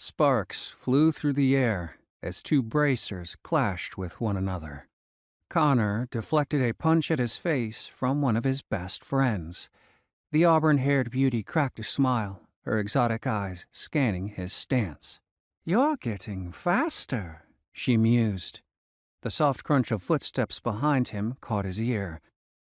Sparks flew through the air as two bracers clashed with one another. Konner deflected a punch at his face from one of his best friends. The auburn-haired beauty cracked a smile, her exotic eyes scanning his stance. "You're getting faster," she mused. The soft crunch of footsteps behind him caught his ear.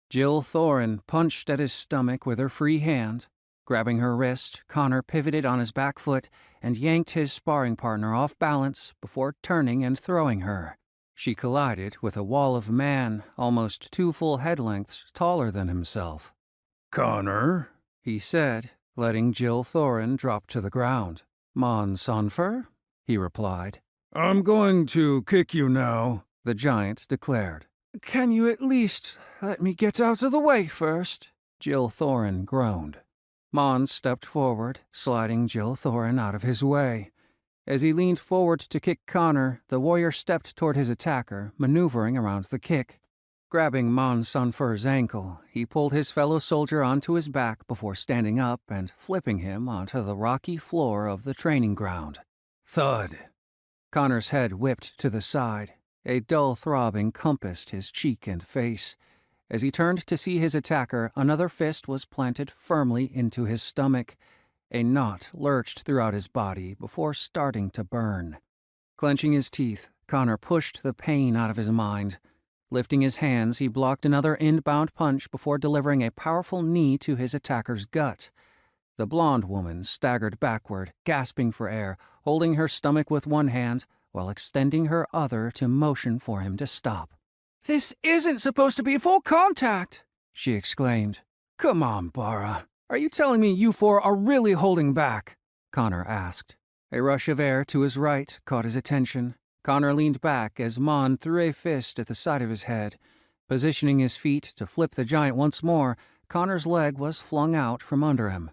Jill Thorin punched at his stomach with her free hand. Grabbing her wrist, Konner pivoted on his back foot and yanked his sparring partner off balance before turning and throwing her. She collided with a wall of man almost 2 full head lengths taller than himself. "Konner," he said, letting Jill Thorin drop to the ground. "Mon Sonfer," he replied. "I'm going to kick you now," the giant declared. "Can you at least let me get out of the way first?" Jill Thorin groaned. Mon stepped forward, sliding Jill Thorin out of his way. As he leaned forward to kick Konner, the warrior stepped toward his attacker, maneuvering around the kick. Grabbing Mon Sonfer's ankle, he pulled his fellow soldier onto his back before standing up and flipping him onto the rocky floor of the training ground. Thud! Konner's head whipped to the side. A dull throb encompassed his cheek and face. As he turned to see his attacker, another fist was planted firmly into his stomach. A knot lurched throughout his body before starting to burn. Clenching his teeth, Konner pushed the pain out of his mind. Lifting his hands, he blocked another inbound punch before delivering a powerful knee to his attacker's gut. The blonde woman staggered backward, gasping for air, holding her stomach with one hand while extending her other to motion for him to stop. "This isn't supposed to be full contact!" she exclaimed. "Come on, Bara. Are you telling me you four are really holding back?" Konner asked. A rush of air to his right caught his attention. Konner leaned back as Mon threw a fist at the side of his head. Positioning his feet to flip the giant once more, Konner's leg was flung out from under him.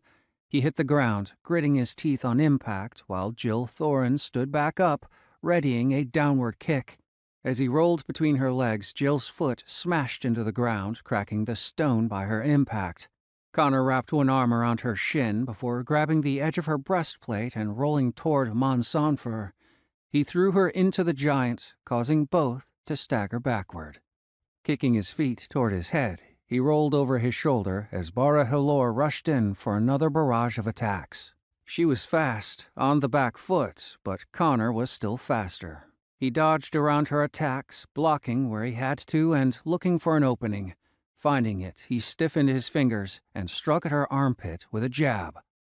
He hit the ground, gritting his teeth on impact, while Jill Thorin stood back up, readying a downward kick. As he rolled between her legs, Jill's foot smashed into the ground, cracking the stone by her impact. Konner wrapped one arm around her shin before grabbing the edge of her breastplate and rolling toward Mon Sonfer. He threw her into the giant, causing both to stagger backward. Kicking his feet toward his head, he rolled over his shoulder as Bara Hilor rushed in for another barrage of attacks. She was fast, on the back foot, but Konner was still faster. He dodged around her attacks, blocking where he had to and looking for an opening. Finding it, he stiffened his fingers and struck at her armpit with a jab.